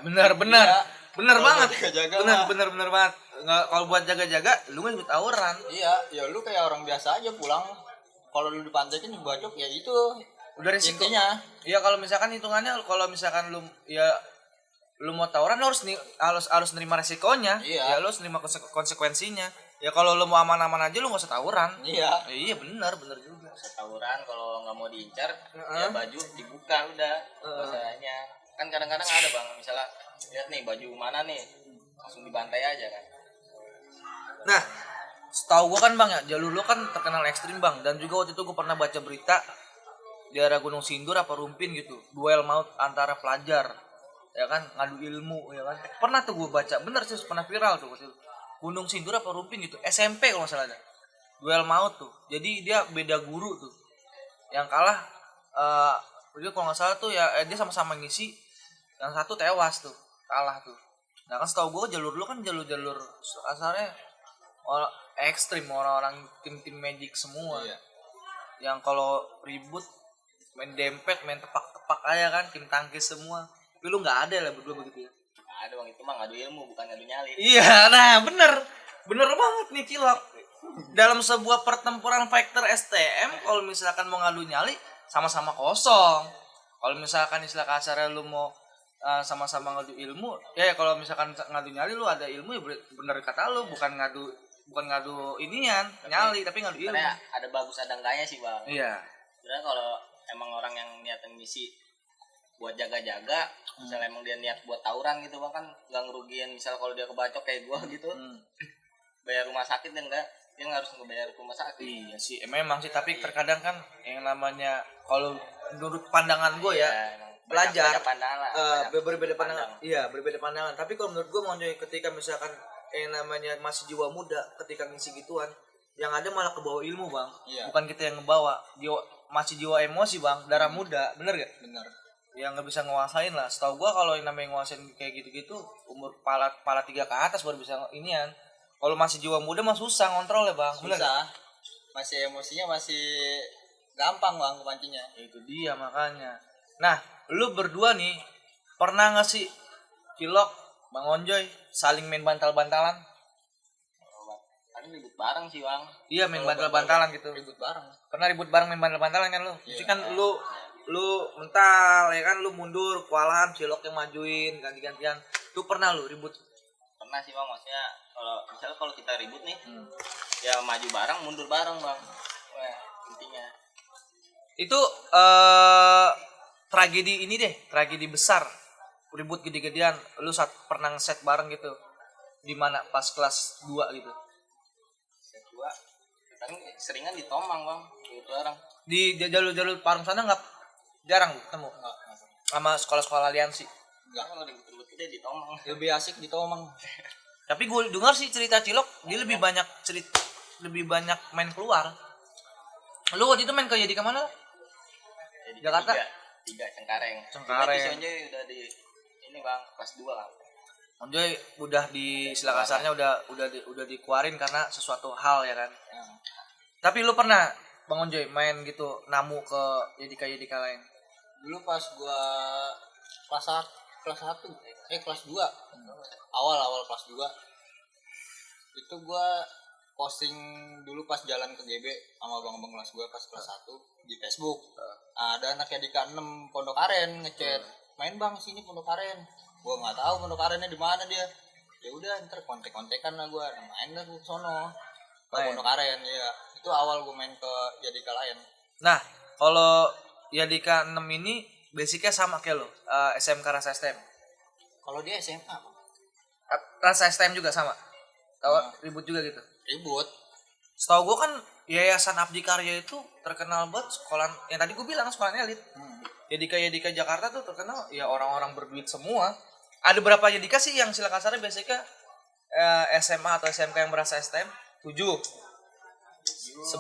A: Bener
B: Iya.
A: bener
B: Kalau
A: banget.
B: buat jaga-jaga
A: Bener banget. Nggak, kalau buat jaga-jaga lu kan ikut tawuran.
B: Iya, ya lu kayak orang biasa aja pulang. Kalau lu dipantekin dibacok ya itu
A: Udah risiko.
B: intinya.
A: Iya kalau misalkan hitungannya, kalau misalkan lu lu mau tawuran lu harus nerima resikonya.
B: Iya.
A: Ya lu harus nerima konsekuensinya. Ya kalau lu mau aman-aman aja lu nggak usah tawuran.
B: Iya.
A: Iya benar juga.
E: Tawuran kalau nggak mau diincar ya baju dibuka udah. Masalahnya kan kadang-kadang ada bang, misalnya lihat nih baju mana nih langsung dibantai aja kan.
A: Nah, setahu gua kan bang ya, jalur lu kan terkenal ekstrim bang, dan juga waktu itu gua pernah baca berita di daerah Gunung Sindur apa Rumpin gitu, duel maut antara pelajar, ya kan, ngadu ilmu, ya kan. Pernah tuh gua baca, bener sih pernah viral tuh waktu itu. Gunung Sindur apa Rumpin gitu, SMP kalau nggak salah ada. Duel maut tuh, jadi dia beda guru tuh, yang kalah, dia kalau nggak salah tuh ya dia sama-sama ngisi, yang satu tewas tuh, kalah tuh. Nah kan setahu gue jalur lu kan jalur asalnya orang ekstrim, orang-orang tim Magic semua.
B: Iya.
A: Yang kalau ribut main dempet, main tepak-tepak aja kan, tim tangkis semua. Tapi lu nggak ada lah berdua begitu ya?
E: Nggak ada bang, itu mah ngadu ilmu bukan ngadu nyali.
A: Iya, nah bener banget nih Cilok. Dalam sebuah pertempuran fighter STM, kalau misalkan mau ngadu nyali sama-sama kosong. Kalau misalkan istilah kasarnya lu mau sama-sama ngadu ilmu, ya kalau misalkan ngadu nyali lu ada ilmu ya bener kata lu, bukan ngadu inian nyali tapi ngadu ilmu.
E: Sebenarnya ada bagus ada enggaknya sih bang.
A: Iya.
E: Sebenarnya kalau emang orang yang niatan misi buat jaga-jaga, misalnya emang dia niat buat tawuran gitu bang, kan nggak ngerugiin. Misal kalau dia kebacok kayak gua gitu, bayar rumah sakit dan enggak, dia nggak harus ngebayar rumah sakit.
A: Iya sih, memang sih, tapi terkadang kan yang namanya kalau menurut pandangan gue ya, pelajar
E: banyak pandangan lah,
A: berbeda pandangan. Iya, berbeda pandangan. Tapi kalau menurut gue mau ketika misalkan yang namanya masih jiwa muda, ketika ngisi gituan, yang ada malah kebawa ilmu bang.
B: Iya.
A: Bukan kita yang ngebawa, masih jiwa emosi bang, darah muda, bener gak?
B: Bener.
A: Yang nggak bisa nguasain lah. Setahu gue kalau yang namanya nguasain kayak gitu-gitu umur pala 3 ke atas baru bisa inian. Kalau masih jiwa muda mah susah ngontrol ya bang. Bener
B: Susah. Masih emosinya masih gampang bang kepancingnya.
A: Itu dia makanya. Nah, lu berdua nih pernah nggak sih Cilok, Bang Onjoy saling main bantal-bantalan?
E: Kan ribut bareng sih bang.
A: Iya, main bantal-bantalan gitu.
B: Ribut bareng.
A: Pernah ribut bareng main bantal-bantalan kan lu?
B: Iya.
A: Mesti kan lu mental ya kan, lu mundur kewalahan, Cilok yang majuin ganti-gantian. Tuh pernah lu ribut?
E: Pernah sih bang, maksudnya kalau kita ribut nih, ya maju bareng mundur bareng bang. Wah, intinya.
A: Itu tragedi ini deh, tragedi besar, ribut gede-gedean, lu pernah ngeset bareng gitu, di mana pas kelas 2 gitu?
E: Set dua, kan seringan di Tomang bang, gitu bareng.
A: Di jalur-jalur Parung sana nggak jarang lu ketemu sama sekolah-sekolah aliansi?
B: Enggak.
E: Kalau ribut-ribut kita di Tomang.
B: Lebih asik di Tomang.
A: Tapi gue dengar sih cerita Cilok, dia lebih banyak main keluar. Lu waktu itu main ke Yedi kemana?
E: Jadi
A: Jakarta?
E: tiga Cengkareng.
A: Cengkareng.
E: Kita Onjoy udah di ini bang, kelas 2 kan.
A: Onjoy udah di istilah kasarnya udah dikeluarin karena sesuatu hal ya kan. Tapi lu pernah Bang Onjoy main gitu namu ke Yedika lain?
B: Dulu pas gua kelas 1 kelas 2 awal kelas 2 itu gua posting dulu pas jalan ke GB sama abang-abang kelas gua pas kelas 1 di Facebook. Ada anak Yedika 6 Pondok Aren ngechat, main bang sini Pondok Aren. Gua nggak tahu Pondok Arennya di mana dia. Ya udah ntar kontek-kontekan lah gua, main lah ke sono. ke Pondok Aren ya. Itu awal gue main ke Yadika lain.
A: Nah, kalau Yadika 6 ini basicnya sama kayak lo, SMK Rasa STM.
B: Kalau dia SMA
A: Rasa STM juga sama. Tahu ribut juga gitu.
B: ribut.
A: Setahu gue kan Yayasan Abdi Karya itu terkenal buat sekolah yang tadi gue bilang sekolah elit. Yadika Jakarta tuh terkenal ya orang-orang berduit semua. Ada berapa Yadika sih yang sila kasarnya basicnya SMA atau SMK yang berasa STM? 7 11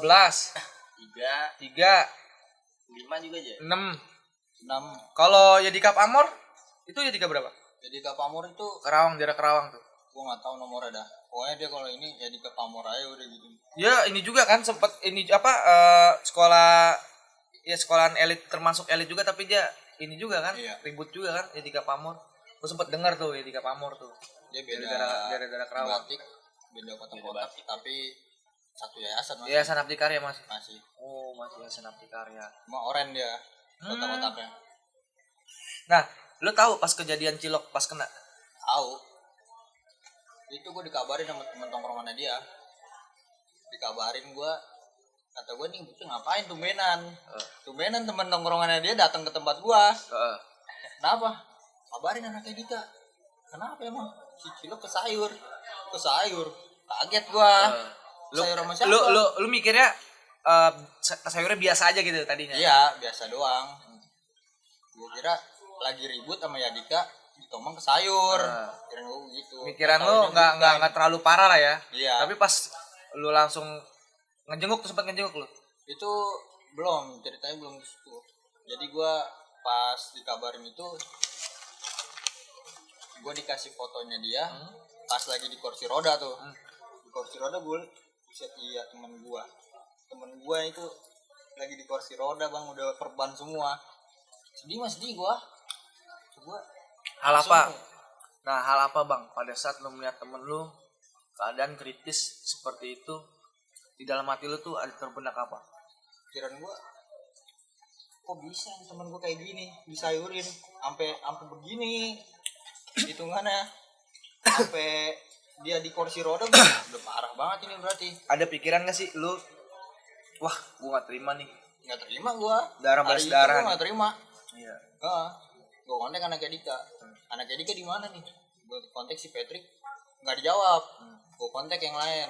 E: tiga
A: 3
E: lima juga aja.
A: 6.
B: 6.
A: Kalau Yadika Pamor itu Yadika berapa?
B: Yadika Pamor itu
A: Karawang, daerah Karawang tuh.
B: gue nggak tahu nomornya dah. Pokoknya dia kalau ini Yadika Pamor aja udah gitu.
A: Ya ini juga kan sempet ini apa sekolah ya sekolahan elit termasuk elit juga tapi dia ini juga kan
B: Iya.
A: ribut juga kan Yadika Pamor. Gue sempet dengar tuh Yadika Pamor tuh.
B: Dia beda
A: Daerah Karawang.
B: Batik, beda kota-kota tapi satu yayasan masih.
A: Yayasan Abdi Karya masih.
B: Masih.
A: Oh masih Yayasan Abdi Karya.
B: Cuma oren dia kota-kotanya.
A: Nah lu tahu pas kejadian Cilok pas kena
B: Tahu. Itu gue dikabarin sama temen tongkrongannya dia. Dikabarin gue, kata gue nih bocah ngapain tumbenan. Tumbenan temen tongkrongannya dia datang ke tempat gue. Kenapa? Kabarin anaknya Dika. Kenapa emang? Si Cilok ke sayur. Kaget gue. Sayur sama siapa?
A: lu mikirnya sayurnya biasa aja gitu tadinya.
B: Iya, biasa doang. Gue kira lagi ribut sama Yadika, ditomong ke sayur. Kirain gue gitu.
A: Mikiran lu nggak terlalu parah lah ya.
B: Iya.
A: Tapi pas lu langsung ngejenguk tuh sempat ngejenguk lu.
B: Itu belum, ceritanya belum di situ. Jadi gue pas dikabarin itu, gue dikasih fotonya dia pas lagi di kursi roda tuh. Di kursi roda gue bisa lihat temen gue itu lagi di kursi roda bang, udah perban semua. Sedih gue.
A: Hal apa? Nah, hal apa bang? Pada saat lu melihat temen lu keadaan kritis seperti itu, di dalam hati lu tuh ada terbenak apa?
B: Pikiran gue, kok bisa temen gue kayak gini, disayurin, sampai begini, hitungannya, sampai dia di kursi roda, udah parah banget ini berarti.
A: Ada pikiran gak sih lu? Wah, gua gak terima nih.
B: Nggak terima gue.
A: Darah balas darah.
B: Gue nggak terima.
A: Iya.
B: Gue kontak anaknya Dika. Anaknya Dika di mana nih? Gue kontak si Patrick, nggak dijawab. Gue kontak yang lain,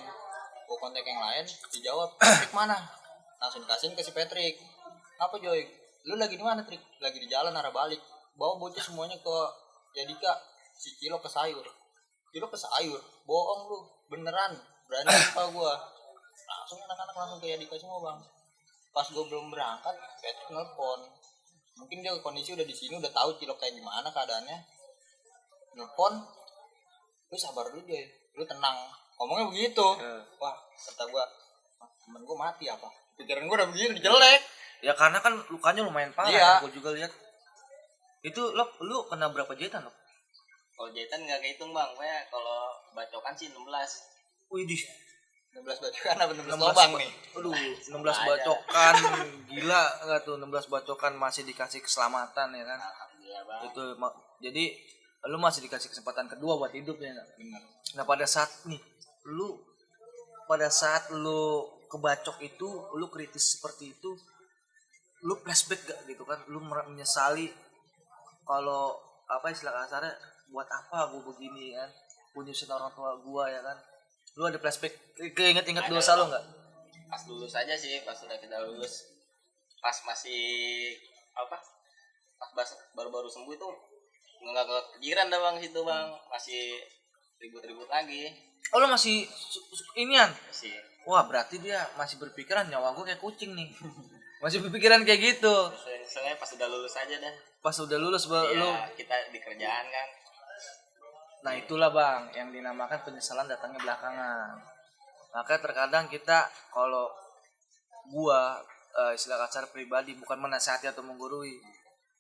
B: dijawab. Patrick mana? Langsung dikasihin ke si Patrick. Apa Joy? Lu lagi di mana Trik? Lagi di jalan arah balik. Bawa bocah semuanya ke Yadika. Si Cilok ke sayur. Bohong lu, beneran. Berani apa gue? Langsung anak-anak langsung ke Yadika semua bang. Pas gue belum berangkat, Patrick nelpon. Mungkin dia kondisi udah di sini, udah tahu Cilok kayak gimana keadaannya. Nelpon, lu sabar dulu deh, lu tenang. Ngomongnya begitu. Wah, kata gua, temen gua mati apa? Pikiran gua udah begini, jelek.
A: Ya karena kan lukanya lumayan parah.
B: Iya.
A: Gua juga lihat. Itu lu kena berapa jahitan lo?
E: Kalau jahitan nggak kehitung bang, pokoknya kalau bacokan sih 16.
A: Widih.
B: 16 bacokan apa 16 lubang nih?
A: Aduh, 16 bacokan. Gila enggak tuh 16 bacokan masih dikasih keselamatan ya kan?
E: Alhamdulillah bang.
A: Itu jadi lu masih dikasih kesempatan kedua buat hidup ya.
B: Bener.
A: Nah, pada saat lu kebacok itu, lu kritis seperti itu, lu flashback gak gitu kan? Lu menyesali kalau apa istilah kasarnya, buat apa gue begini kan? Gue nyusahin orang tua gue ya kan? Lu ada flashback, keinget-inget dosa lu nggak?
E: Pas lulus aja sih, pas udah kita lulus, pas masih pas baru-baru sembuh itu nggak kepikiran dah bang situ bang, masih ribut-ribut lagi.
A: Oh lu masih inian?
E: Masih.
A: Wah berarti dia masih berpikiran nyawa gue kayak kucing nih. Masih berpikiran kayak gitu.
E: Soalnya pas udah lulus aja dah.
A: Pas udah lulus
E: Iya,
A: lu.
E: kita di kerjaan kan.
A: Nah itulah bang yang dinamakan penyesalan datangnya belakangan. Makanya terkadang kita kalau gua istilah kasar pribadi bukan menasihati atau menggurui.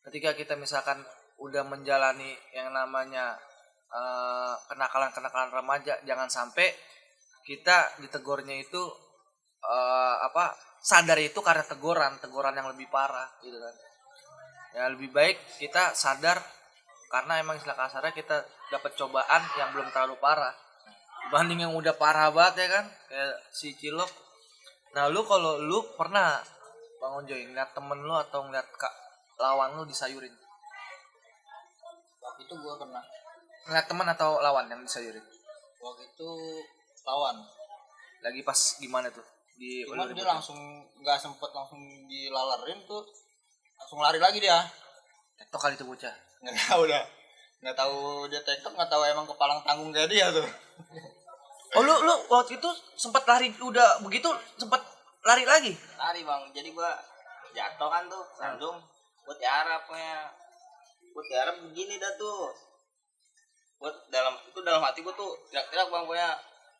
A: Ketika kita misalkan udah menjalani yang namanya kenakalan remaja, jangan sampai kita ditegurnya itu sadar itu karena teguran yang lebih parah gitu kan. Ya lebih baik kita sadar karena emang istilah kasarnya kita dapat cobaan yang belum terlalu parah. Banding yang udah parah banget ya kan, kayak si Cilok. Nah lu kalau lu pernah Bang Onjoy ngeliat temen lu atau ngeliat lawan lu disayurin?
B: Waktu itu gue kena.
A: Ngeliat temen atau lawan yang disayurin?
B: Waktu itu lawan.
A: Lagi pas gimana tuh?
B: Cuman dia langsung nggak sempet langsung dilalerin tuh, langsung lari lagi dia.
A: TikTok kali itu bocah.
B: Nggak tahu dah. Nggak tahu dia TikTok, nggak tahu emang kepalang tanggung kayak dia tuh.
A: Oh lu waktu itu sempat lari, udah begitu sempat lari lagi?
E: Lari bang, jadi gua jatuh kan tuh, sandung, gua tiarap begini dah tuh. Gua dalam hati gua tuh teriak-teriak bang, pokoknya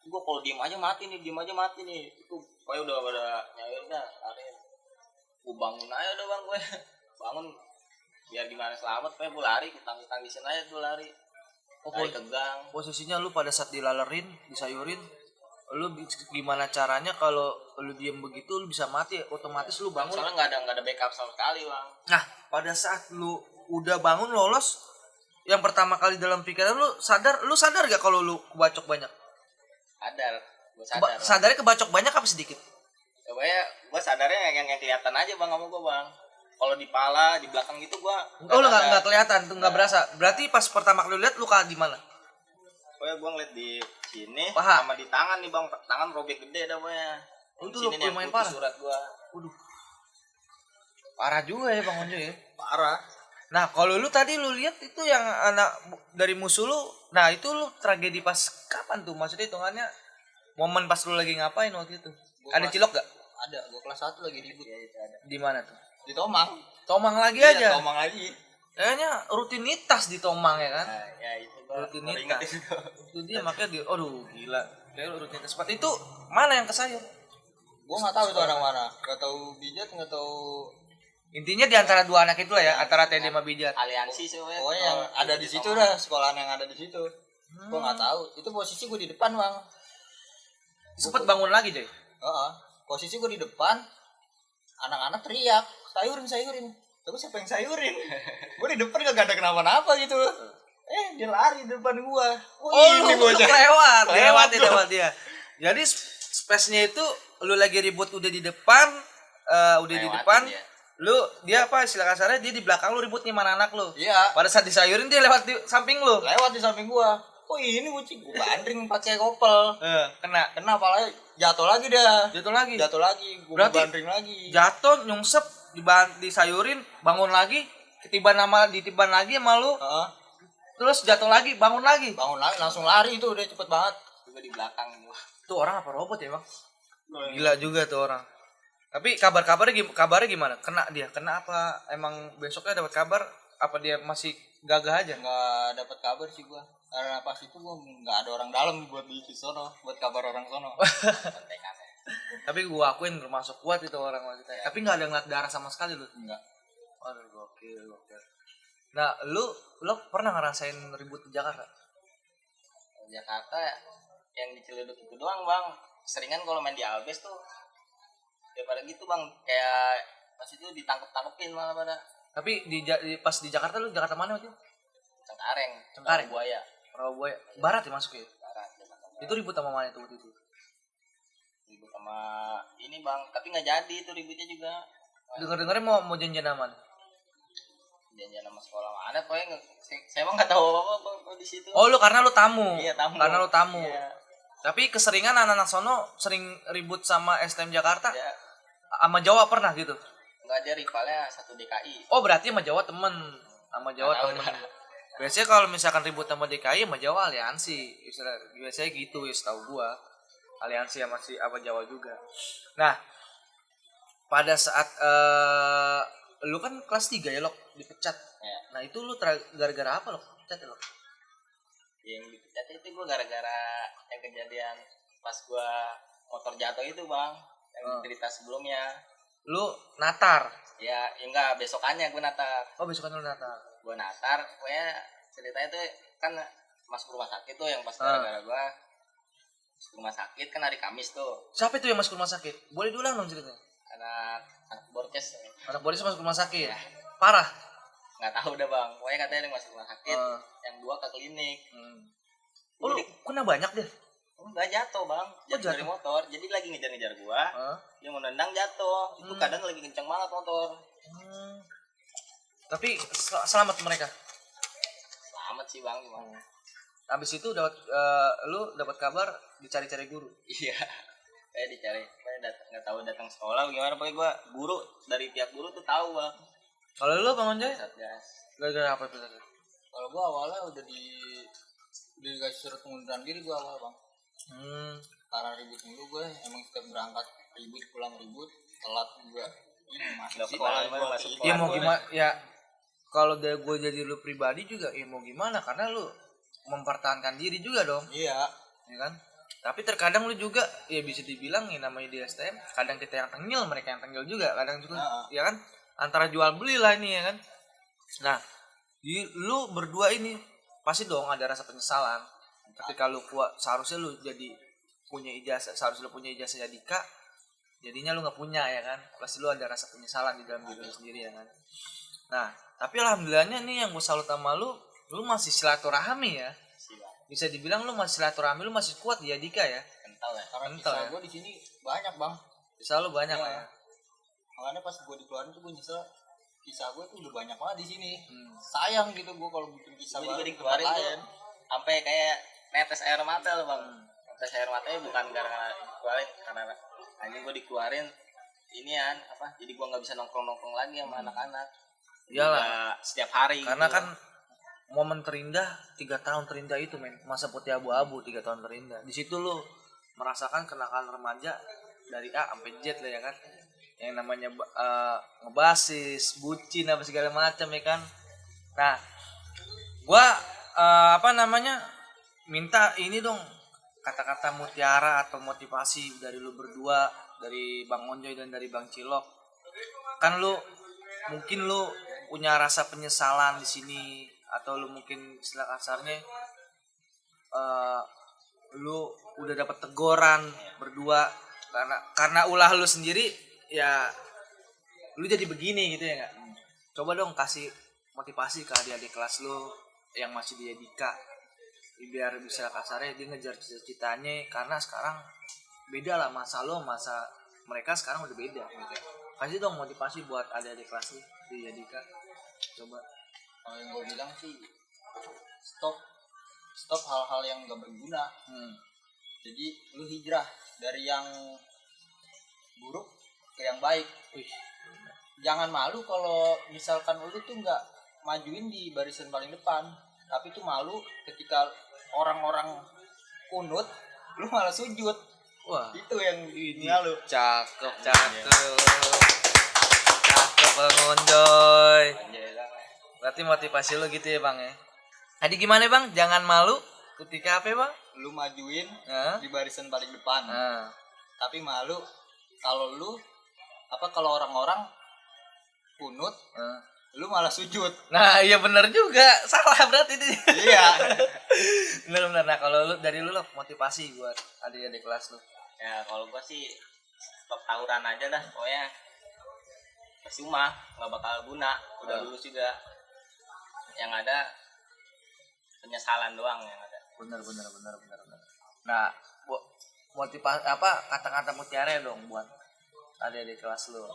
E: gua kalau diem aja mati nih, itu pokoknya udah pada nyawer dah, lari. Gua bangun aja udah bang, gue bangun biar gimana selamat, pokoknya gua lari, tanggisin aja tuh lari. Lari ke gang.
A: Posisinya lu pada saat dilalerin, disayurin, lu gimana caranya kalau lu diem begitu lu bisa mati, otomatis lu bangun.
E: Soalnya nggak ada backup sama sekali bang.
A: Nah pada saat lu udah bangun lolos, yang pertama kali dalam pikiran lu sadar gak kalau lu kebacok banyak?
E: Gue sadar.
A: Sadarnya kebacok banyak apa sedikit?
E: Pokoknya gue sadarnya yang kelihatan aja bang sama gue bang. Kalau di pala, di belakang gitu gue.
A: Oh lu nggak kelihatan tuh, nggak berasa. Berarti pas pertama kali lu lihat luka di mana?
E: Pokoknya gue ngeliat di sini
A: paha
E: sama di tangan nih bang, tangan robek gede dah pokoknya.
A: Oh, itu lumayan parah.
E: Surat gue.
A: Waduh. Parah juga ya Bang Onjo ya.
B: Parah.
A: Nah kalau lu tadi lu lihat itu yang anak dari musuh lu, nah itu lu tragedi pas kapan tuh? Maksudnya hitungannya momen pas lu lagi ngapain waktu itu? Ada Cilok gak?
B: Ada, gue kelas 1 lagi ribut.
E: Ya, itu ada.
A: Di mana tuh?
B: Di Tomang.
A: Tomang lagi
B: Iya,
A: aja.
B: Tomang lagi.
A: Kayaknya rutinitas di Tomang ya kan?
E: Nah, ya itu gue
A: Rutinitas. Itu dia makanya dia, aduh gila. Kayak rutinitas seperti itu mana yang kesayur?
B: Gue nggak tahu itu anak mana. Nggak tahu Bijat, nggak tahu.
A: Intinya di antara dua anak itu lah ya, antara Teddy sama Bijat.
E: aliansi semuanya.
B: Pokoknya yang ada di situ dah, sekolahan yang ada di situ. Gue nggak tahu. Itu posisi gue di depan bang.
A: Sempet bangun lagi Joy.
B: Posisi gue di depan. Anak-anak teriak, sayurin. Tapi siapa yang sayurin? Gue di depan gak ada kenapa-napa gitu. Dia lari di depan gue.
A: Ini bocah. Lewat
B: dia.
A: dia. Jadi space-nya itu lu lagi ribut udah di depan, di depan.
E: Dia.
A: Lu dia apa istilah kasarnya, dia di belakang lu ribut nih mana anak lu.
B: Iya.
A: Pada saat disayurin dia lewat di samping lu.
B: Lewat di samping gue. Ini bocing. Gue bandring pakai kopel. Kena palanya, jatuh lagi dah. Jatuh lagi. Gue bandring lagi.
A: Jatuh nyungsep disayurin, bangun lagi, ditiban lagi sama lu. Terus jatuh lagi, bangun lagi,
B: langsung lari itu udah cepet banget.
E: Juga di belakang gua.
A: Tuh orang apa robot ya bang? Gila juga tuh orang. Tapi kabarnya gimana? Kena apa? Emang besoknya dapat kabar? Apa dia masih gagah aja?
B: Nggak dapat kabar sih gua. Karena pas itu gua nggak ada orang dalam buat di sono, buat kabar orang sono.
A: Tapi gua akuin termasuk kuat itu orang maksudnya. Tapi nggak ada ngeliat darah sama sekali lu?
B: Enggak.
A: Aduh gokil. Nah lu pernah ngerasain ribut di Jakarta?
E: Jakarta yang di Ciledug itu doang bang. Seringan kalau main di Albes tuh daripada gitu bang, kayak pas itu ditangkepin malah pada.
A: Tapi pas di Jakarta lu Jakarta mana waktu itu?
E: Cengkareng.
A: Rawabuaya. Barat ya masuk ya?
E: Barat.
A: Itu ribut sama mana itu waktu itu?
E: Ribut sama ini bang, tapi nggak jadi itu ributnya juga.
A: Dengar-dengarnya mau janjian aman.
E: Janjian sama sekolah mana, pokoknya saya emang nggak tahu apa bang di situ.
A: Oh karena lu tamu.
E: Iya tamu.
A: Karena lu tamu.
E: Iya.
A: Tapi keseringan anak-anak sono sering ribut sama STM Jakarta.
E: Ya.
A: Sama Jawa pernah gitu?
E: Nggak ada, rivalnya satu DKI.
A: Oh berarti sama Jawa temen. Sama Jawa temen. Biasanya kalau misalkan ribut sama DKI sama Jawa aliansi. Biasanya gitu ya setahu gua. Aliansi sama Jawa juga. Nah pada saat lu kan kelas 3 ya Lok, dipecat.
E: Ya.
A: Nah itu lu gara-gara apa Lok? Dipecat ya Lok?
E: Yang dipecat itu gue gara-gara yang kejadian pas gue motor jatuh itu bang, yang cerita sebelumnya.
A: Lu natar?
E: Ya enggak, besokannya gue natar.
A: Oh besokannya lu natar?
E: Gue natar, pokoknya ceritanya tuh kan masuk rumah sakit tuh yang pas gara-gara gue masuk rumah sakit kan hari Kamis tuh.
A: Siapa itu yang masuk rumah sakit? Boleh diulang dong ceritanya?
E: Anak Borces.
A: Anak Borces masuk rumah sakit? Ya. Parah?
E: Nggak tahu udah bang, pokoknya katanya yang masuk rumah sakit, yang 2 ke klinik.
A: Oh lu kena banyak deh?
E: Enggak jatuh bang, jatuh dari motor. Jadi lagi ngejar-ngejar gua, dia mau nendang jatuh. Itu kadang lagi kencang banget motor.
A: Tapi selamat mereka.
E: Selamat sih bang, gimana?
A: Habis itu lu dapat kabar dicari-cari guru.
E: Iya, kayak dicari, kayak nggak tahu datang sekolah gimana. Pokoknya gua guru dari pihak guru tuh tahu bang.
A: Kalau lu Bang Onjoy?
E: Satgas.
A: Gara-gara apa itu?
B: Kalau gua awalnya udah dikasih surat pengunduran diri gua awal bang. Karena ribut mulu gue, emang setiap berangkat ribut, pulang ribut, telat juga. Ini masih
E: Sekolah gua masuk
A: Ya mau gimana ya, kalau dari gue jadi lu pribadi juga ya mau gimana, karena lu mempertahankan diri juga dong.
B: Iya.
A: Ya kan? Tapi terkadang lu juga ya bisa dibilang ya namanya di STM, kadang kita yang tengil, mereka yang tengil juga, kadang juga ya kan, antara jual beli lah ini ya kan. Nah, lu berdua ini pasti dong ada rasa penyesalan ketika lu kuat. Seharusnya lu jadi punya ijazah, seharusnya lu punya ijazah jadi Kak, jadinya lu nggak punya ya kan, pasti lu ada rasa penyesalan di dalam diri lu sendiri ya kan. Nah tapi alhamdulillahnya nih yang gue salut sama lu masih silaturahmi ya, bisa dibilang lu masih silaturahmi, lu masih kuat di Yadika ya.
E: kental ya.
B: Karena
A: Kental
B: kisah
A: ya.
B: gue di sini banyak bang.
A: Bisa lu banyak lah ya.
B: Makanya pas gue dikeluarin tuh gue nyesel, kisah gue tuh udah banyak banget di sini. Sayang gitu gue kalau bikin kisah
E: Gue juga
B: baru di tempat
E: dikeluarin tuh
B: lain.
E: sampai kayak netes air mata loh bang. Netes air matanya bukan gara-gara dikeluarin, karena anjing gue dikeluarin inian apa, jadi gue nggak bisa nongkrong lagi sama anak-anak.
A: Iyalah.
E: Juga setiap hari
A: Karena
E: gitu.
A: kan momen terindah 3 tahun terindah itu men, masa putih abu-abu 3 tahun terindah. Di situ lu merasakan kenakalan remaja dari A sampai Z lah ya kan. Yang namanya ngebasis, bucin apa segala macam ya kan. Nah, gua minta ini dong, kata-kata mutiara atau motivasi dari lu berdua, dari Bang Onjoy dan dari Bang Cilok. Kan lu mungkin lu punya rasa penyesalan di sini, atau lu mungkin istilah kasarnya lu udah dapat teguran berdua karena ulah lu sendiri ya, lu jadi begini gitu ya nggak. Coba dong kasih motivasi ke adik-adik kelas lu yang masih di Yadika, biar bisa kasarnya dia ngejar cita-citanya, karena sekarang beda lah masa lo, masa mereka sekarang udah beda gitu. Kasih dong motivasi buat adik-adik kelas lu di Yadika. Coba.
B: Kalau yang gue bilang sih stop hal-hal yang gak berguna. Jadi lu hijrah dari yang buruk ke yang baik. Jangan malu kalau misalkan lu tuh nggak majuin di barisan paling depan, tapi tuh malu ketika orang-orang kunut lu malah sujud.
A: Wah,
B: Itu yang malu.
A: cakep Bang Onjoy. Berarti motivasi lu gitu ya Bang ya. Tadi gimana Bang? Jangan malu ketika apa Bang?
B: Lu majuin
A: Nah.
B: di barisan paling depan,
A: Nah.
B: tapi malu kalau kalau orang-orang kunut lu malah sujud.
A: Nah, iya bener juga. Salah berarti itu.
B: Iya.
A: Bener. Nah, kalau lu dari lu motivasi buat adik-adik kelas lu.
E: Ya kalau gua sih stop tawuran aja dah, pokoknya percuma, nggak bakal guna. Udah lulus juga, yang ada penyesalan doang yang ada.
A: Bener. Nah, motivasi kata-kata mutiara dong buat adik-adik kelas lu.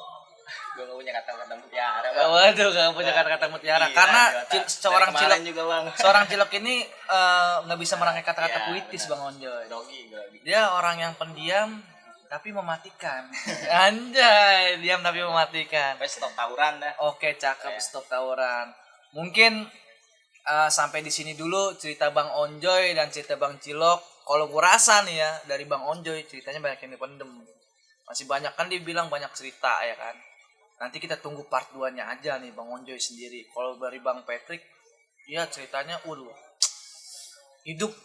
E: Gue nggak punya kata-kata mutiara.
A: Waduh, gak punya kata-kata mutiara.
E: Iya,
A: Karena
E: dari
A: seorang
E: kemarin
A: cilok
E: juga bang.
A: seorang cilok ini nggak bisa merangkai kata-kata
E: Iya,
A: puitis
E: benar.
A: Bang Onjoy.
E: Dogi.
A: Dia orang yang pendiam tapi mematikan. Anjay, diam tapi mematikan.
E: Sampai stop tawuran dah.
A: Oke, cakep.
E: Iya.
A: Stop tawuran. Mungkin sampai di sini dulu cerita Bang Onjoy dan cerita Bang Cilok. Kalau gua rasa nih ya, dari Bang Onjoy ceritanya banyak yang dipendem. Masih banyak kan dibilang banyak cerita ya kan. Nanti kita tunggu part 2-nya aja nih Bang Onjoy sendiri. Kalau dari Bang Patrick, ya ceritanya waduh.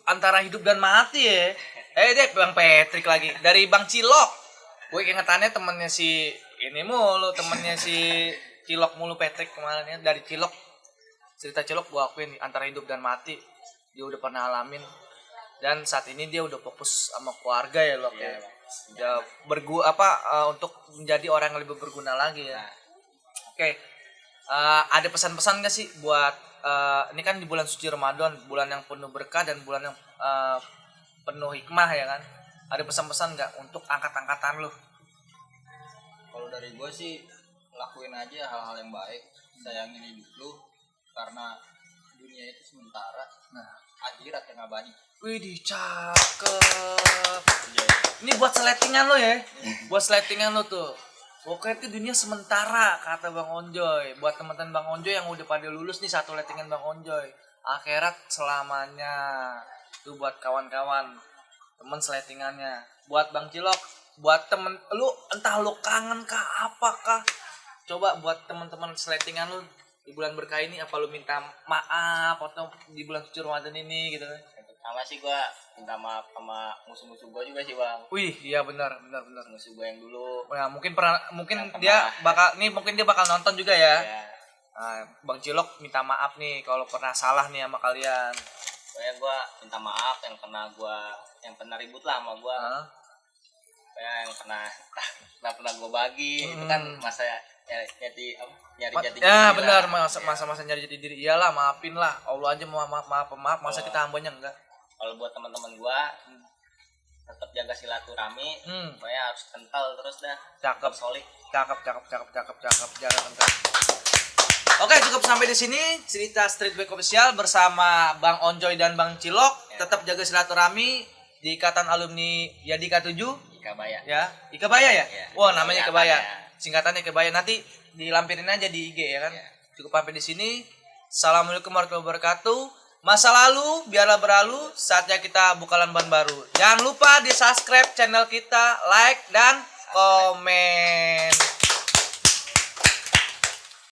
A: Antara hidup dan mati ya. Deh Bang Patrick lagi. Dari Bang Cilok. Gue ingetannya temennya si ini mulu, temennya si Cilok mulu Patrick kemarin ya. Dari Cilok. Cerita Cilok gue akuin antara hidup dan mati. Dia udah pernah alamin. Dan saat ini dia udah fokus sama keluarga ya Lok ya. Udah untuk menjadi orang yang lebih berguna lagi ya. Oke. Ada pesan-pesan gak sih buat ini kan di bulan suci Ramadan, bulan yang penuh berkah dan bulan yang penuh hikmah ya kan. Ada pesan-pesan nggak untuk angkat-angkatan lu?
B: Kalau dari gue sih lakuin aja hal-hal yang baik, sayangin hidup lu karena dunia itu sementara, akhirat yang abadi.
A: Widih, cakep. Ini buat seletingan lo ya. Buat seletingan lo tuh. Pokoknya itu dunia sementara kata Bang Onjoy. Buat teman-teman Bang Onjoy yang udah pada lulus nih, satu lettingan Bang Onjoy. Akhirat selamanya. Tuh buat kawan-kawan. Temen seletingannya. Buat Bang Cilok, buat temen lu entah lu kangen kah apakah. Coba buat teman-teman seletingan lu di bulan berkah ini, apa lu minta maaf atau di bulan suci Ramadan ini gitu kan.
E: Sama sih gua minta maaf sama musuh-musuh gua juga sih, Bang.
A: Wih, iya benar.
E: Musuh gua yang dulu.
A: Ya, mungkin
E: Yang
A: dia
E: kemarin.
A: mungkin dia bakal nonton juga ya.
E: Ya,
A: Nah, Bang Cilok minta maaf nih kalau pernah salah nih sama kalian.
E: pokoknya gua minta maaf yang pernah ribut lah sama gua.
A: Hah?
E: Pokoknya yang pernah gua bagi. Itu kan masa nyari jati diri.
A: Ya
E: lah.
A: benar, masa-masa nyari jati diri. Iyalah, maafin lah. Allah aja mau maaf, masa kita hambanya enggak.
E: Kalau buat teman-teman gua tetap jaga silaturahmi, pokoknya harus kental terus dah.
A: Cakep.
E: Solid.
A: Cakep. Jangan enggak. Oke, cukup sampai di sini cerita Street Bike Official bersama Bang Onjoy dan Bang Cilok. Tetap jaga silaturahmi di Ikatan Alumni Yadika 7.
E: Ikabaya.
A: Ya, Ikabaya ya?
E: Ya,
A: Wah, namanya Ikabaya.
E: singkatannya.
A: Singkatannya Ikabaya. Nanti dilampirin aja di IG ya kan.
E: Ya.
A: Cukup sampai di sini. Assalamualaikum warahmatullahi wabarakatuh. Masa lalu biarlah berlalu, saatnya kita buka lembaran baru. Jangan lupa di subscribe channel kita, like dan komen.